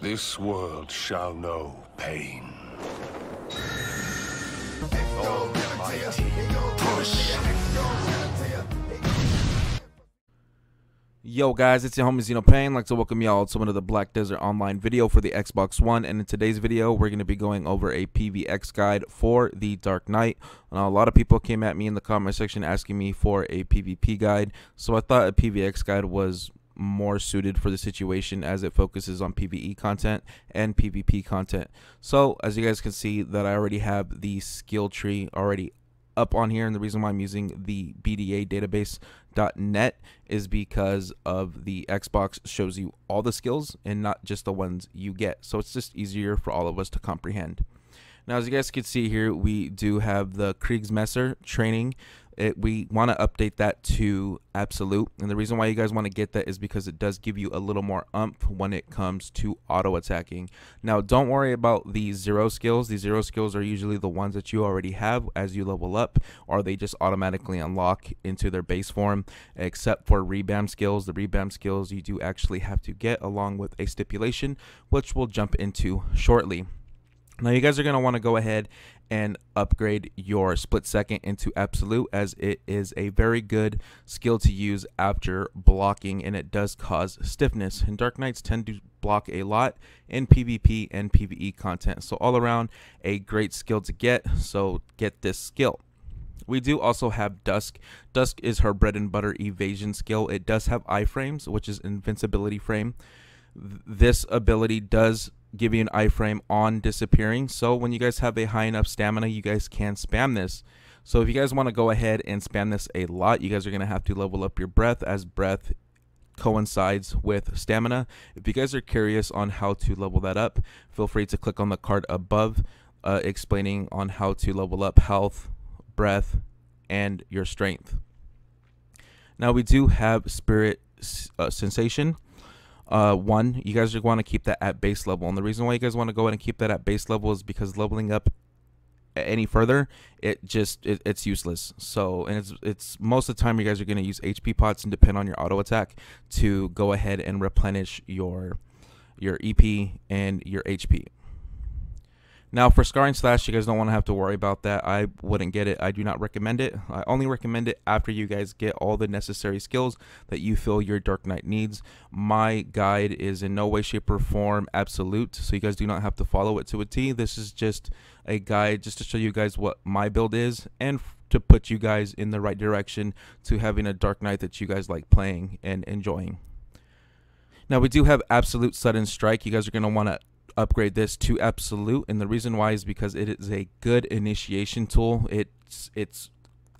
This world shall know pain. Almighty push. Yo guys, it's your homie Xeno Pain. I'd like to welcome y'all to another Black Desert Online video for the Xbox One. And in today's video, we're going to be going over a PVX guide for the Dark Knight. A lot of people came at me in the comment section asking me for a PvP guide. So I thought a PVX guide was more suited for the situation as it focuses on PvE content and PvP content. So as you guys can see that I already have the skill tree already up on here, and the reason why I'm using the BDA database.net is because of the Xbox shows you all the skills and not just the ones you get, so it's just easier for all of us to comprehend. Now as you guys can see here, we do have the Kriegsmesser training. We want to update that to absolute, and the reason why you guys want to get that is because it does give you a little more oomph when it comes to auto attacking. Now don't worry about the zero skills. The zero skills are usually the ones that you already have as you level up, or they just automatically unlock into their base form, except for rebam skills. The rebam skills you do actually have to get along with a stipulation, which we'll jump into shortly. Now you guys are going to want to go ahead and upgrade your split second into absolute, as it is a very good skill to use after blocking, and it does cause stiffness, and Dark Knights tend to block a lot in PvP and PvE content, so all around a great skill to get. So get this skill. We do also have Dusk. Dusk is her bread and butter evasion skill. It does have iframes, which is invincibility frame. This ability does give you an iframe on disappearing, so when you guys have a high enough stamina, you guys can spam this. So if you guys want to go ahead and spam this a lot, you guys are going to have to level up your breath, as breath coincides with stamina. If you guys are curious on how to level that up, feel free to click on the card above explaining on how to level up health, breath, and your strength. Now we do have spirit sensation. One, you guys are want to keep that at base level, and the reason why you guys want to go ahead and keep that at base level is because leveling up any further, it's useless. So, and it's most of the time you guys are going to use HP pots and depend on your auto attack to go ahead and replenish your EP and your HP. Now for Scarring Slash, you guys don't want to have to worry about that. I wouldn't get it. I do not recommend it. I only recommend it after you guys get all the necessary skills that you feel your Dark Knight needs. My guide is in no way, shape, or form absolute, so you guys do not have to follow it to a T. This is just a guide just to show you guys what my build is, and to put you guys in the right direction to having a Dark Knight that you guys like playing and enjoying. Now we do have Absolute Sudden Strike. You guys are going to want to upgrade this to absolute, and the reason why is because it is a good initiation tool. It's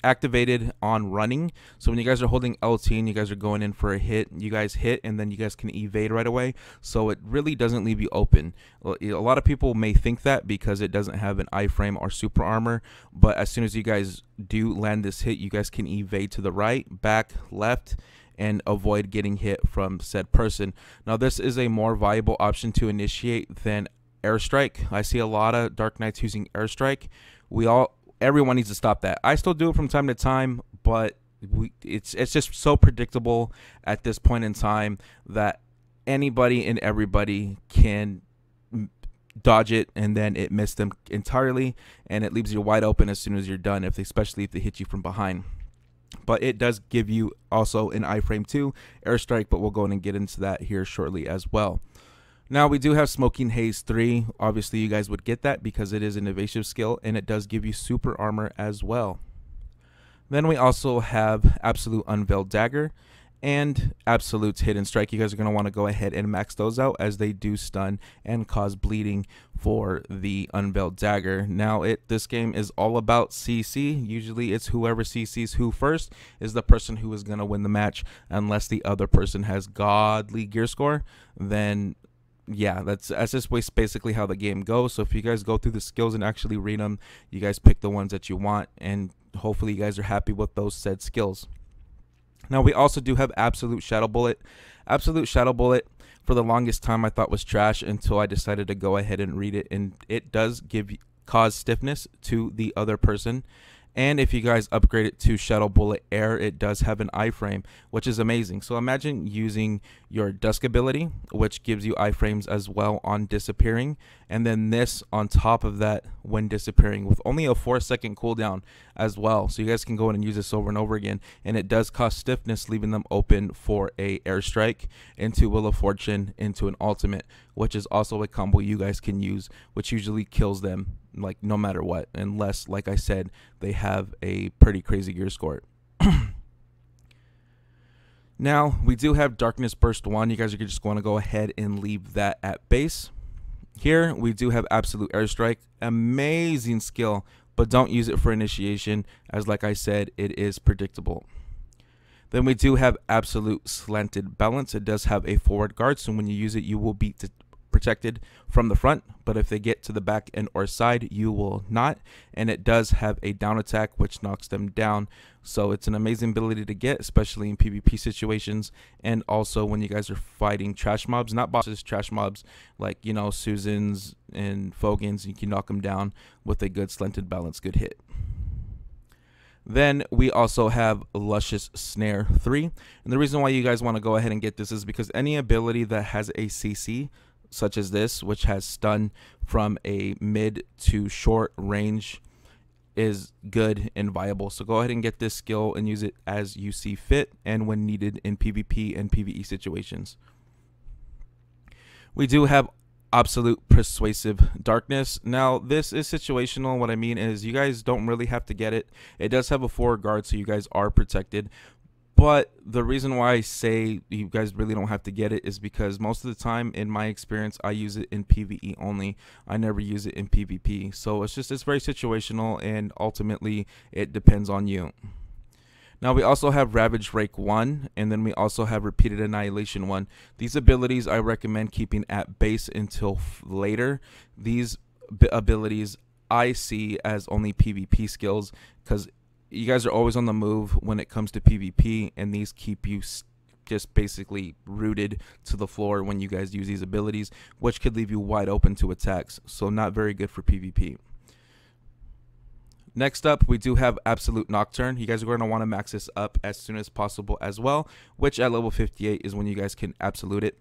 activated on running, so when you guys are holding LT and you guys are going in for a hit, you guys hit and then you guys can evade right away, so it really doesn't leave you open. A lot of people may think that because it doesn't have an iframe or super armor, but as soon as you guys do land this hit, you guys can evade to the right, back, left, and avoid getting hit from said person. Now this is a more viable option to initiate than airstrike. I see a lot of Dark Knights using airstrike. Everyone needs to stop that. I still do it from time to time, but it's just so predictable at this point in time that anybody and everybody can dodge it, and then it missed them entirely, and it leaves you wide open as soon as you're done, especially if they hit you from behind. But it does give you also an iframe too, airstrike, but we'll go in and get into that here shortly as well. Now we do have Smoking Haze 3. Obviously you guys would get that because it is an evasive skill, and it does give you super armor as well. Then we also have Absolute Unveiled Dagger and Absolute's Hidden Strike. You guys are going to want to go ahead and max those out, as they do stun and cause bleeding for the Unveiled Dagger. Now this game is all about CC. Usually it's whoever CCs who first is the person who is going to win the match, unless the other person has godly gear score. Then yeah, that's just basically how the game goes. So if you guys go through the skills and actually read them, you guys pick the ones that you want, and hopefully you guys are happy with those said skills. Now we also do have Absolute Shadow Bullet. Absolute Shadow Bullet, for the longest time I thought was trash until I decided to go ahead and read it, and it does cause stiffness to the other person, And if you guys upgrade it to Shadow Bullet Air, it does have an iframe, which is amazing. So imagine using your Dusk ability, which gives you iframes as well on disappearing, and then this on top of that when disappearing with only a 4-second cooldown as well. So you guys can go in and use this over and over again, and it does cost stiffness, leaving them open for a airstrike into Wheel of Fortune into an ultimate, which is also a combo you guys can use, which usually kills them like no matter what, unless, like I said, they have a pretty crazy gear score. Now we do have Darkness Burst 1. You guys are just going to go ahead and leave that at base. Here we do have Absolute Airstrike, amazing skill, but don't use it for initiation, as like I said, it is predictable. Then we do have Absolute Slanted Balance. It does have a forward guard, so when you use it, you will be protected from the front, but if they get to the back end or side, you will not. And it does have a down attack, which knocks them down. So it's an amazing ability to get, especially in PvP situations, and also when you guys are fighting trash mobs, not bosses, trash mobs, like, you know, Susans and Fogans. You can knock them down with a good Slanted Balance, good hit. Then we also have Luscious Snare 3. And the reason why you guys want to go ahead and get this is because any ability that has a CC, such as this, which has stun from a mid to short range, is good and viable. So go ahead and get this skill and use it as you see fit and when needed in PvP and PvE situations. We do have Absolute Persuasive Darkness. Now this is situational. What I mean is you guys don't really have to get it. It does have a forward guard, so you guys are protected. But the reason why I say you guys really don't have to get it is because most of the time, in my experience, I use it in PvE only. I never use it in PvP. So it's very situational, and ultimately it depends on you. Now we also have Ravage Rake 1, and then we also have Repeated Annihilation 1. These abilities I recommend keeping at base until later. These abilities I see as only PvP skills, because you guys are always on the move when it comes to PvP, and these keep you just basically rooted to the floor when you guys use these abilities, which could leave you wide open to attacks. So not very good for PvP. Next up, we do have Absolute Nocturne. You guys are going to want to max this up as soon as possible as well, which at level 58 is when you guys can absolute it.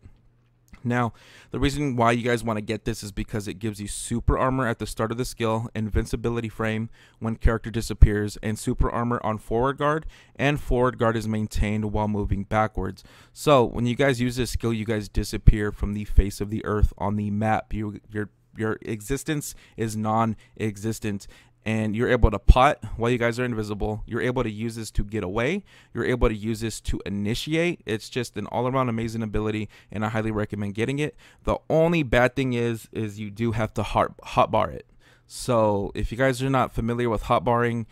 Now, the reason why you guys want to get this is because it gives you super armor at the start of the skill, invincibility frame when character disappears, and super armor on forward guard, and forward guard is maintained while moving backwards. So when you guys use this skill, you guys disappear from the face of the earth on the map. Your existence is non-existent, and you're able to pot while you guys are invisible. You're able to use this to get away. You're able to use this to initiate. It's just an all-around amazing ability, and I highly recommend getting it. The only bad thing is you do have to hotbar it. So if you guys are not familiar with hotbarring,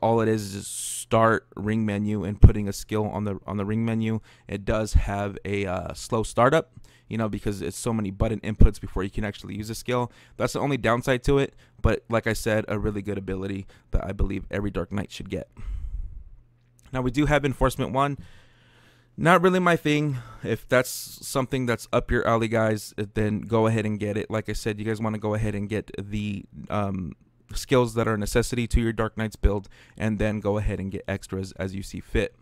all it is start ring menu and putting a skill on the ring menu. It does have a slow startup, you know, because it's so many button inputs before you can actually use a skill. That's the only downside to it, but like I said, a really good ability that I believe every Dark Knight should get. Now we do have Enforcement 1. Not really my thing. If that's something that's up your alley, guys, then go ahead and get it. Like I said, you guys want to go ahead and get the skills that are a necessity to your Dark Knight's build, and then go ahead and get extras as you see fit.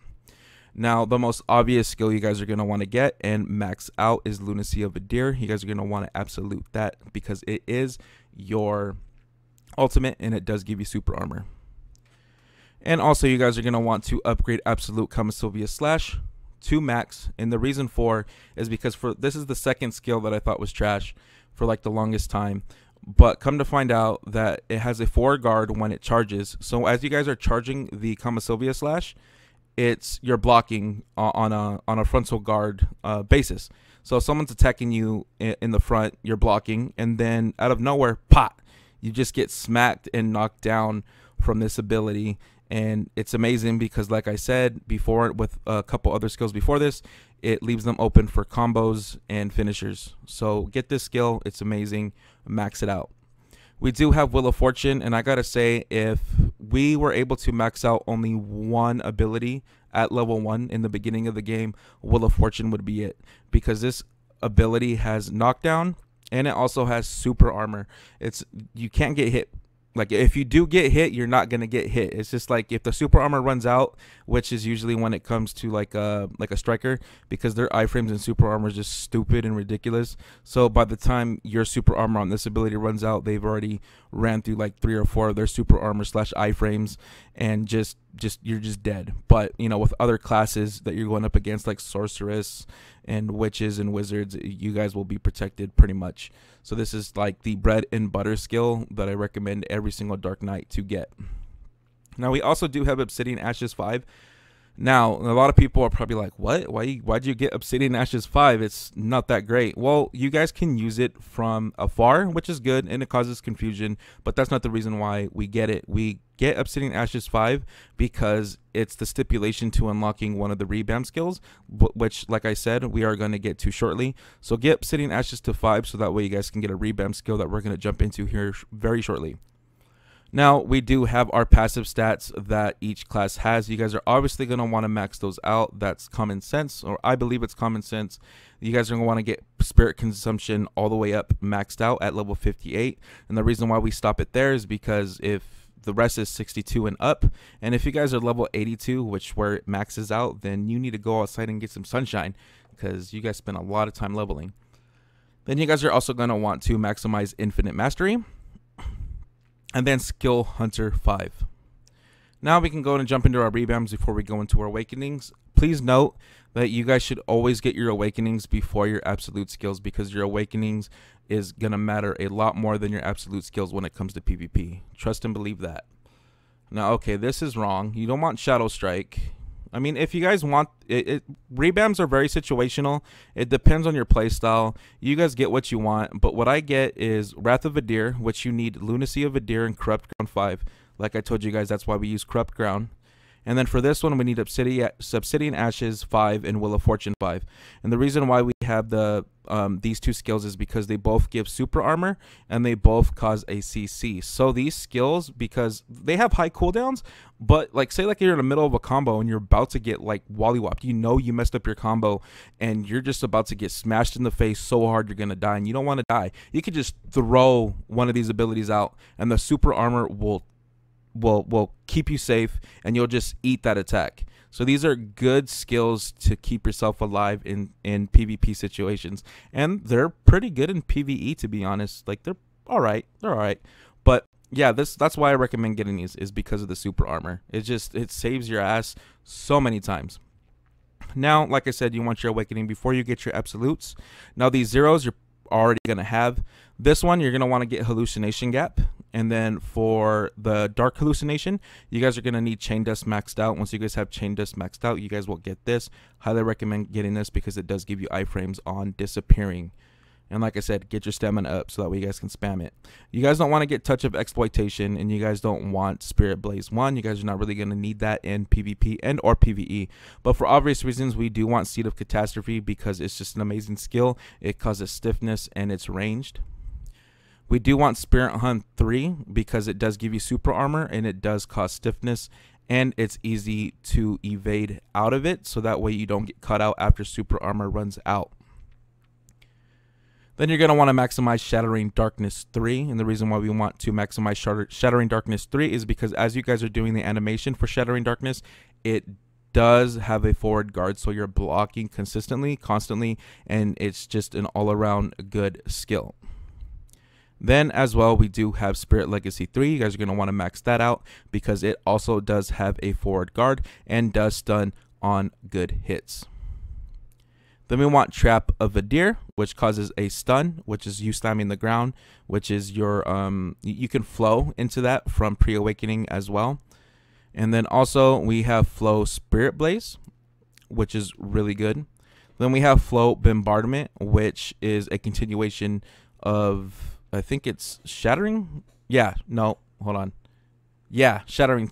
Now, the most obvious skill you guys are going to want to get and max out is Lunacy of Adir. You guys are going to want to absolute that because it is your ultimate, and it does give you super armor. And also, you guys are going to want to upgrade Absolute Kamasylvia Slash to max, and the reason for is because this is the second skill that I thought was trash for like the longest time. But come to find out that it has a forward guard when it charges. So as you guys are charging the Kamasylvia Slash, you're blocking on a frontal guard basis. So if someone's attacking you in the front, you're blocking, and then out of nowhere, pop, you just get smacked and knocked down from this ability. And it's amazing because, like I said before, with a couple other skills before this, it leaves them open for combos and finishers. So get this skill. It's amazing. Max it out. We do have Wheel of Fortune, and I gotta say, if we were able to max out only one ability at level 1 in the beginning of the game, Wheel of Fortune would be it, because this ability has knockdown and it also has super armor. You can't get hit Like if you do get hit, you're not gonna get hit. It's just like if the super armor runs out, which is usually when it comes to like a striker, because their iframes and super armor is just stupid and ridiculous. So by the time your super armor on this ability runs out, they've already ran through like 3 or 4 of their super armor / iframes, and just you're just dead. But you know, with other classes that you're going up against, like sorceress and witches and wizards, you guys will be protected pretty much. So this is like the bread and butter skill that I recommend every single Dark Knight to get. Now we also do have Obsidian Ashes 5. Now a lot of people are probably like, what? Why'd you get Obsidian Ashes 5? It's not that great. Well, you guys can use it from afar, which is good, and it causes confusion, but that's not the reason why we get it. We get Obsidian Ashes 5 because it's the stipulation to unlocking one of the revamp skills, which, like I said, we are going to get to shortly. So get Obsidian Ashes to 5 so that way you guys can get a revamp skill that we're going to jump into here very shortly. Now, we do have our passive stats that each class has. You guys are obviously going to want to max those out. That's common sense, or I believe it's common sense. You guys are going to want to get spirit consumption all the way up maxed out at level 58. And the reason why we stop it there is because if the rest is 62 and up, and if you guys are level 82, which where it maxes out, then you need to go outside and get some sunshine because you guys spend a lot of time leveling. Then you guys are also going to want to maximize infinite mastery, and then skill hunter 5. Now we can go and jump into our revamps before we go into our awakenings. Please note that you guys should always get your awakenings before your absolute skills, because your awakenings is going to matter a lot more than your absolute skills when it comes to PvP. Trust and believe that. Now, okay, this is wrong. You don't want Shadow Strike. I mean, if you guys want it, revamps are very situational. It depends on your playstyle. You guys get what you want, but what I get is Wrath of Adir, which you need Lunacy of Adir and Corrupt Ground 5. Like I told you guys, that's why we use Corrupt Ground. And then for this one, we need Obsidian Ashes 5 and Will of Fortune 5. And the reason why we have the these two skills is because they both give super armor and they both cause a CC. So these skills, because they have high cooldowns, but like say like you're in the middle of a combo and you're about to get like wollywopped, you know you messed up your combo and you're just about to get smashed in the face so hard you're gonna die, and you don't want to die. You could just throw one of these abilities out and the super armor will keep you safe and you'll just eat that attack. So these are good skills to keep yourself alive in PvP situations, and they're pretty good in PvE, to be honest. Like they're all right, but yeah, that's why I recommend getting these, is because of the super armor. It saves your ass so many times. Now, like I said, you want your awakening before you get your absolutes. Now these zeros you're already gonna have. This one you're gonna want to get hallucination gap, and then for the dark hallucination you guys are gonna need chain dust maxed out. Once you guys have chain dust maxed out, you guys will get this. Highly recommend getting this because it does give you iframes on disappearing. And like I said, get your stamina up so that way you guys can spam it. You guys don't want to get touch of exploitation, and you guys don't want Spirit Blaze 1. You guys are not really going to need that in PvP and or PvE. But for obvious reasons, we do want Seed of Catastrophe because it's just an amazing skill. It causes stiffness and it's ranged. We do want Spirit Hunt 3 because it does give you super armor and it does cause stiffness, and it's easy to evade out of it, so that way you don't get caught out after super armor runs out. Then you're going to want to maximize Shattering Darkness 3. And the reason why we want to maximize Shattering Darkness 3 is because as you guys are doing the animation for Shattering Darkness, it does have a forward guard. So you're blocking consistently, constantly, and it's just an all-around good skill. Then as well, we do have Spirit Legacy 3. You guys are going to want to max that out because it also does have a forward guard and does stun on good hits. Then we want Trap of Adir, which causes a stun, which is you slamming the ground, which is your, you can flow into that from pre-awakening as well. And then also we have Flow Spirit Blaze, which is really good. Then we have Flow Bombardment, which is a continuation of, I think it's Shattering. Yeah, no, hold on. Yeah, Shattering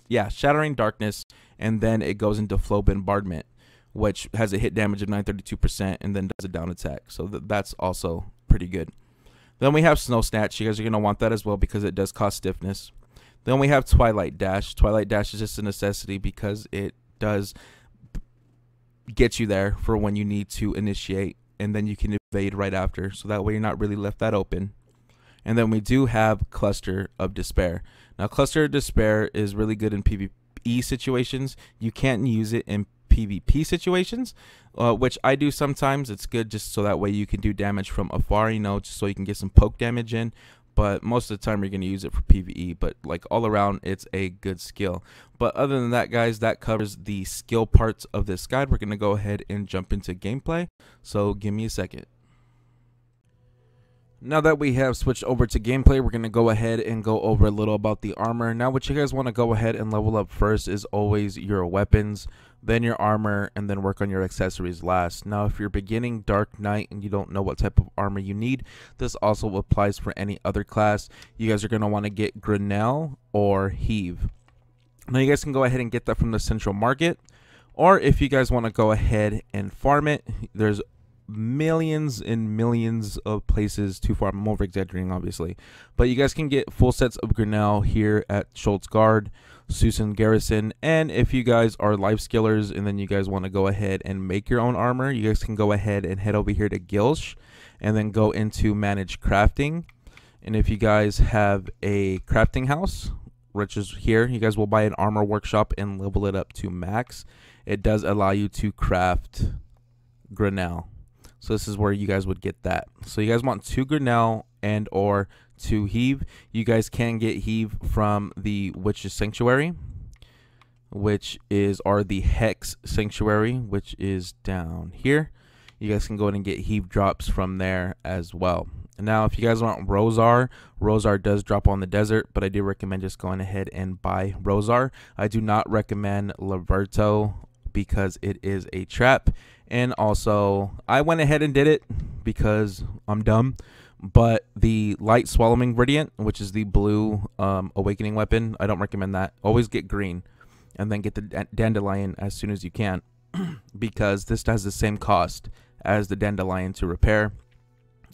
Darkness, and then it goes into Flow Bombardment, which has a hit damage of 932% and then does a down attack. So that's also pretty good. Then we have Snow Snatch. You guys are going to want that as well because it does cause stiffness. Then we have Twilight Dash. Twilight Dash is just a necessity because it does get you there for when you need to initiate, and then you can evade right after. So that way you're not really left that open. And then we do have Cluster of Despair. Now, Cluster of Despair is really good in PvE situations. You can't use it in PvP situations, which I do sometimes. It's good just so that way you can do damage from afar, you know, just so you can get some poke damage in. But most of the time you're going to use it for PvE. But like all around, it's a good skill. But other than that, guys, that covers the skill parts of this guide. We're going to go ahead and jump into gameplay. So give me a second. Now that we have switched over to gameplay, we're going to go ahead and go over a little about the armor. Now what you guys want to go ahead and level up first is always your weapons, then your armor, and then work on your accessories last. Now if you're beginning Dark Knight and you don't know what type of armor you need, this also applies for any other class. You guys are going to want to get Grinnell or Heave. Now you guys can go ahead and get that from the central market, or if you guys want to go ahead and farm it, there's millions and millions of places to farm. I'm over exaggerating obviously, but you guys can get full sets of Grinnell here at Schultz Guard, Susan Garrison, and if you guys are life skillers and then you guys want to go ahead and make your own armor, you guys can go ahead and head over here to Gilsh and then go into manage crafting. And if you guys have a crafting house, which is here, you guys will buy an armor workshop and level it up to max. It does allow you to craft Grinnell. So this is where you guys would get that. So you guys want 2 Grinnell and or 2 Heave. You guys can get Heave from the Witch's Sanctuary, which is the Hex Sanctuary, which is down here. You guys can go ahead and get Heave drops from there as well. And now if you guys want Rosar, Rosar does drop on the desert, but I do recommend just going ahead and buy Rosar. I do not recommend Laverto because it is a trap. And also, I went ahead and did it because I'm dumb. But the Light Swallowing Radiant, which is the blue awakening weapon, I don't recommend that. Always get green and then get the Dandelion as soon as you can because this has the same cost as the Dandelion to repair.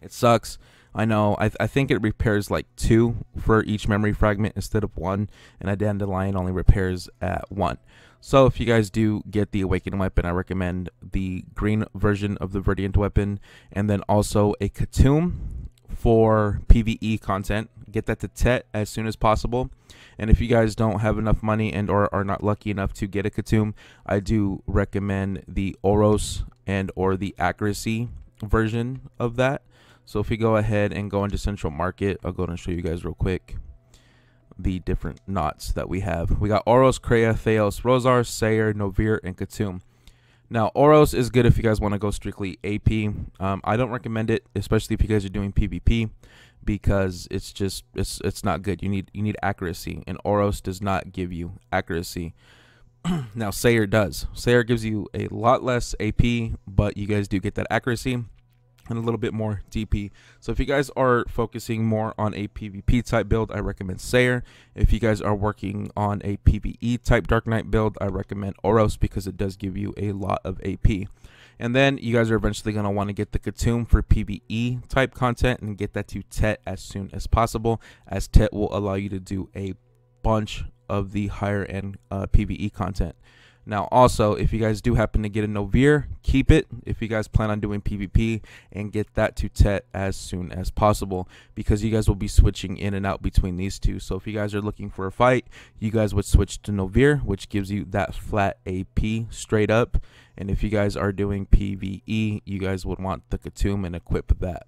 It sucks. I know. I think it repairs like 2 for each memory fragment instead of 1, and a Dandelion only repairs at 1. So if you guys do get the Awakening weapon, I recommend the green version of the Radiant weapon, and then also a Khatum for PvE content. Get that to Tet as soon as possible. And if you guys don't have enough money and or are not lucky enough to get a Khatum, I do recommend the Oros and or the Accuracy version of that. So if we go ahead and go into Central Market, I'll go ahead and show you guys real quick the different knots that we have. We got Oros, Kreia, Theos, Rosar, Sayer, Novir, and Khatum. Now, Oros is good if you guys want to go strictly AP. I don't recommend it, especially if you guys are doing PvP, because it's just it's not good. You need accuracy, and Oros does not give you accuracy. Now, Sayer does. Sayer gives you a lot less AP, but you guys do get that accuracy and a little bit more DP. So if you guys are focusing more on a PvP type build, I recommend Sayer. If you guys are working on a PvE type Dark Knight build, I recommend Oros because it does give you a lot of AP. And then you guys are eventually going to want to get the Khatum for PvE type content and get that to Tet as soon as possible, as Tet will allow you to do a bunch of the higher end PvE content. Now, also, if you guys do happen to get a Novir, keep it if you guys plan on doing PvP, and get that to Tet as soon as possible because you guys will be switching in and out between these two. So if you guys are looking for a fight, you guys would switch to Novir, which gives you that flat AP straight up. And if you guys are doing PvE, you guys would want the Khatum and equip that.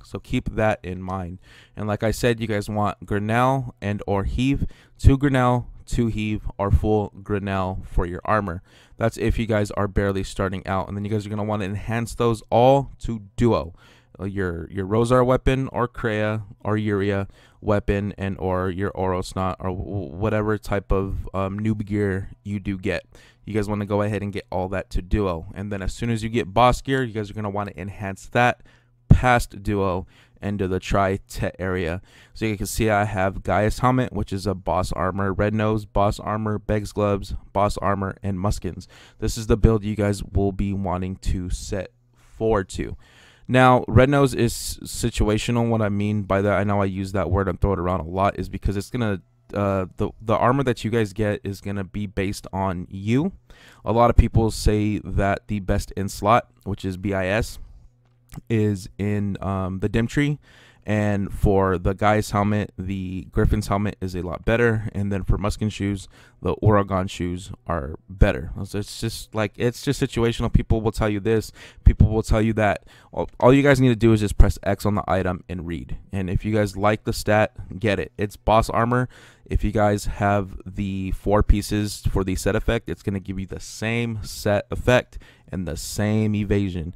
So keep that in mind. And like I said, you guys want Grinnell and or Heave. 2 Grinnell, 2 Heave, or full Grinnell for your armor. That's if you guys are barely starting out. And then you guys are going to want to enhance those all to Duo. Your Rosar weapon or Kreia or Uria weapon and or your Oros knot or whatever type of noob gear you do get. You guys want to go ahead and get all that to Duo. And then as soon as you get boss gear, you guys are going to want to enhance that past Duo into the Tri-Tet area. So you can see I have Gaius helmet, which is a boss armor, red nose, boss armor, Beg's gloves, boss armor, and muskins. This is the build you guys will be wanting to set forward to. Now, red nose is situational. What I mean by that, I know I use that word and throw it around a lot, is because it's gonna the armor that you guys get is gonna be based on you. A lot of people say that the best in slot, which is BIS, is in the dim tree, And for the guy's helmet, the Griffin's helmet is a lot better. And then for Muskin shoes, the Oregon shoes are better. It's just situational. People will tell you this. People will tell you that. All you guys need to do is just press X on the item and read. And if you guys like the stat, get it. It's boss armor. If you guys have the 4 pieces for the set effect, it's going to give you the same set effect and the same evasion,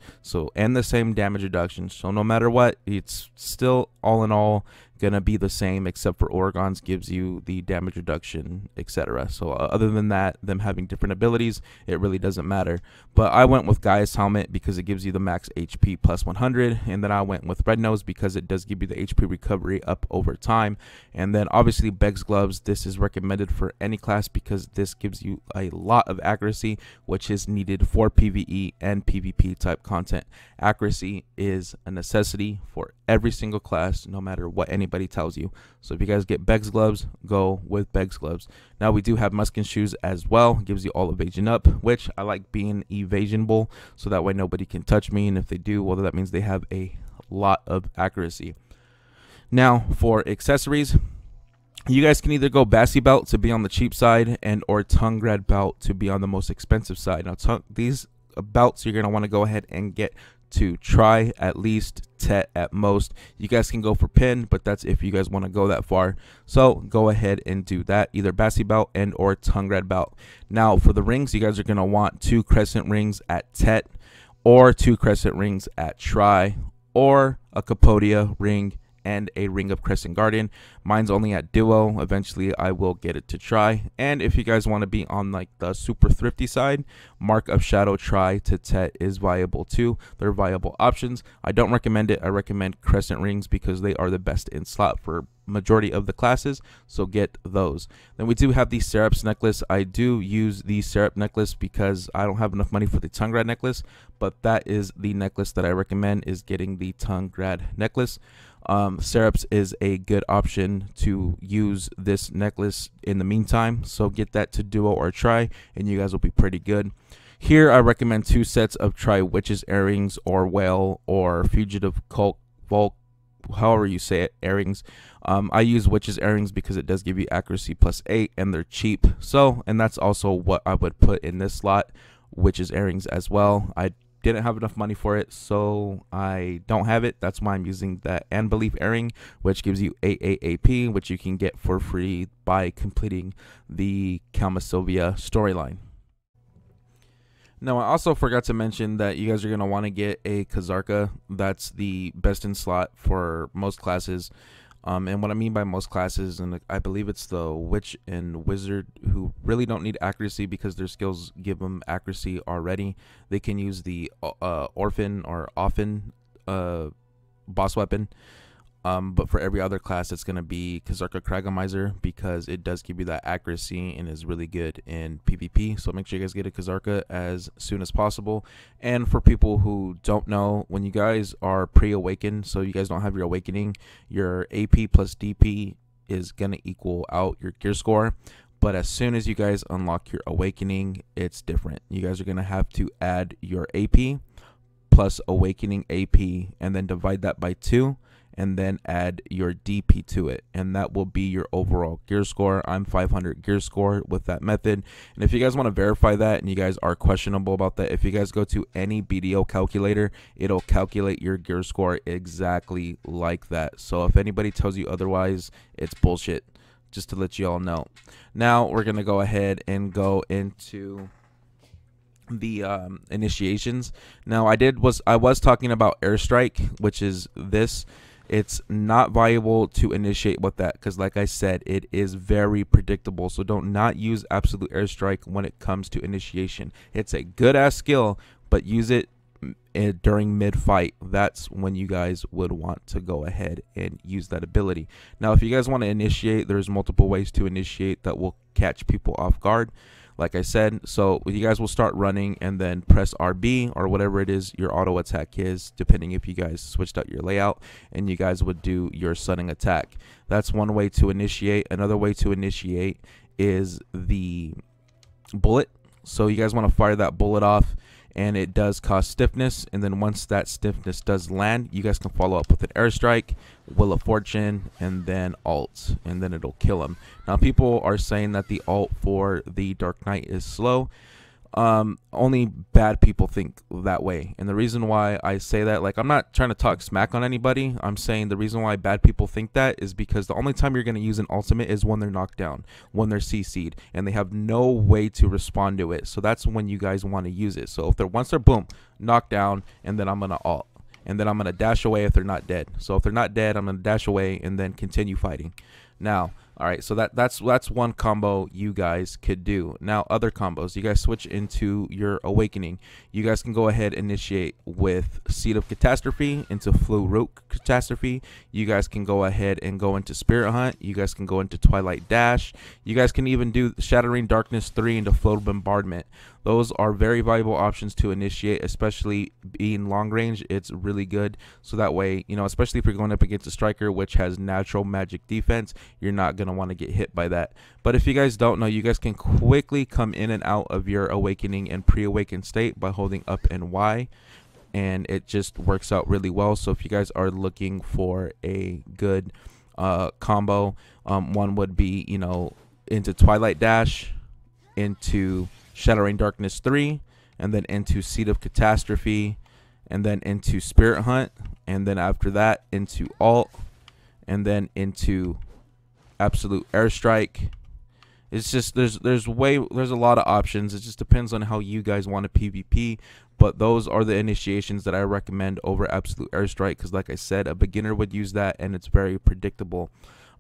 and the same damage reduction. So no matter what, it's still all in all gonna be the same, except for Oregon's gives you the damage reduction, etc. So other than that, them having different abilities, it really doesn't matter. But I went with Guy's helmet because it gives you the max HP plus 100, and then I went with Red Nose because it does give you the HP recovery up over time. And then obviously Beg's gloves, this is recommended for any class because this gives you a lot of accuracy, which is needed for PvE and PvP type content. Accuracy is a necessity for every single class, no matter what anybody tells you. So if you guys get Beg's gloves, go with Beg's gloves. Now we do have Muskin shoes as well. Gives you all evasion up, which I like being evasionable, so that way nobody can touch me, and if they do, well, that means they have a lot of accuracy. Now for accessories, you guys can either go Bassi belt to be on the cheap side, and or tongue grad belt to be on the most expensive side. Now these belts you're going to want to go ahead and get to try at least Tet at most. You guys can go for pin, but that's if you guys want to go that far. So go ahead and do that, either Bassi belt and or tongue grad belt. Now for the rings, you guys are going to want 2 crescent rings at Tet, or 2 crescent rings at try, or a Capodia ring and a ring of Crescent Guardian. Mine's only at duo. Eventually I will get it to try. And if you guys want to be on like the super thrifty side, Mark of Shadow try to Tet is viable too. They're viable options. I don't recommend it. I recommend Crescent rings because they are the best in slot for majority of the classes, so get those. Then we do have the Serifs Necklace. I do use the Serif Necklace because I don't have enough money for the tongue grad necklace, but that is the necklace that I recommend, is getting the tongue grad necklace. Serifs is a good option to use this necklace in the meantime, so get that to duo or try and you guys will be pretty good. Here I recommend 2 sets of try Witch's earrings or whale or fugitive cult volk, however you say it, earrings. I use Witch's earrings because it does give you accuracy plus 8 and they're cheap. So, and that's also what I would put in this slot, Witch's earrings as well. I didn't have enough money for it, so I don't have it. That's why I'm using that and Belief earring, which gives you 8 AP, which you can get for free by completing the Kalma Sylvia storyline. Now, I also forgot to mention that you guys are going to want to get a Kazarka. That's the best in slot for most classes. And what I mean by most classes, and I believe it's the Witch and Wizard who really don't need accuracy because their skills give them accuracy already. They can use the Orphan or Often boss weapon. But for every other class, it's going to be Kazarka Kragomizer because it does give you that accuracy and is really good in PvP. So make sure you guys get a Kazarka as soon as possible. And for people who don't know, when you guys are pre-awakened, so you guys don't have your awakening, your AP plus DP is going to equal out your gear score. But as soon as you guys unlock your awakening, it's different. You guys are going to have to add your AP plus awakening AP and then divide that by 2. And then add your DP to it, and that will be your overall gear score. I'm 500 gear score with that method. And if you guys want to verify that and you guys are questionable about that, if you guys go to any BDO calculator, it'll calculate your gear score exactly like that. So if anybody tells you otherwise, it's bullshit, just to let you all know. Now we're gonna go ahead and go into the initiations. Now I was talking about airstrike, which is this. It's not viable to initiate with that because, like I said, it is very predictable. So don't not use absolute airstrike when it comes to initiation. It's a good ass skill, but use it during mid fight. That's when you guys would want to go ahead and use that ability. Now if you guys want to initiate, there's multiple ways to initiate that will catch people off guard, like I said. So you guys will start running and then press RB or whatever it is your auto attack is, depending if you guys switched out your layout, and you guys would do your stunning attack. That's one way to initiate. Another way to initiate is the bullet. So you guys want to fire that bullet off, and it does cause stiffness. And then once that stiffness does land, you guys can follow up with an airstrike, Wheel of Fortune, and then alt, and then it'll kill him. Now people are saying that the alt for the Dark Knight is slow. Only bad people think that way, and the reason why I say that, like, I'm not trying to talk smack on anybody, I'm saying the reason why bad people think that is because the only time you're going to use an ultimate is when they're knocked down, when they're CC'd, and they have no way to respond to it. So that's when you guys want to use it. So if they're once they're boom knocked down, and then I'm gonna alt, and then I'm gonna dash away if they're not dead. So if they're not dead, I'm gonna dash away and then continue fighting. Now, all right, so that's one combo you guys could do. Now, other combos, you guys switch into your Awakening. You guys can go ahead and initiate with Seed of Catastrophe into Flu Root Catastrophe. You guys can go ahead and go into Spirit Hunt. You guys can go into Twilight Dash. You guys can even do Shattering Darkness 3 into Float Bombardment. Those are very valuable options to initiate, especially being long range. It's really good. So that way, you know, especially if you're going up against a striker which has natural magic defense, you're not going to want to get hit by that. But if you guys don't know, you guys can quickly come in and out of your Awakening and pre-awakened state by holding up and Y, and it just works out really well. So if you guys are looking for a good combo, one would be, you know, into Twilight Dash, into Shattering Darkness 3, and then into Seed of Catastrophe, and then into Spirit Hunt, and then after that into alt, and then into Absolute Airstrike. It's just there's a lot of options. It just depends on how you guys want to PvP, but those are the initiations that I recommend over Absolute Airstrike, because like I said, a beginner would use that and it's very predictable.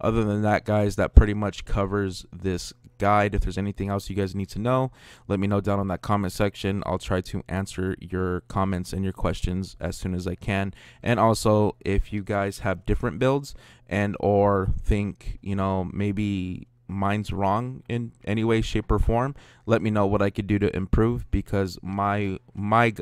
Other than that, guys, that pretty much covers this guide. If there's anything else you guys need to know, let me know down on that comment section. I'll try to answer your comments and your questions as soon as I can. And also, if you guys have different builds and or think, you know, maybe mine's wrong in any way, shape, or form, let me know what I could do to improve, because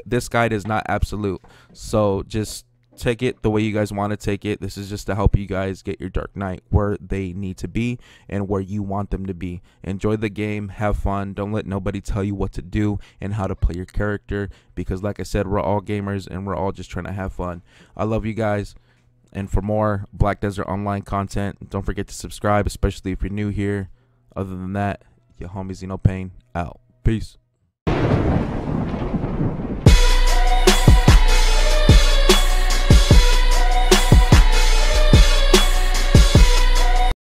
this guide is not absolute. So just take it the way you guys want to take it. This is just to help you guys get your Dark Knight where they need to be and where you want them to be. Enjoy the game, have fun, don't let nobody tell you what to do and how to play your character, because like I said, we're all gamers and we're all just trying to have fun. I love you guys, and for more Black Desert Online content, don't forget to subscribe, especially if you're new here. Other than that, your homie Xeno Pain out. Peace.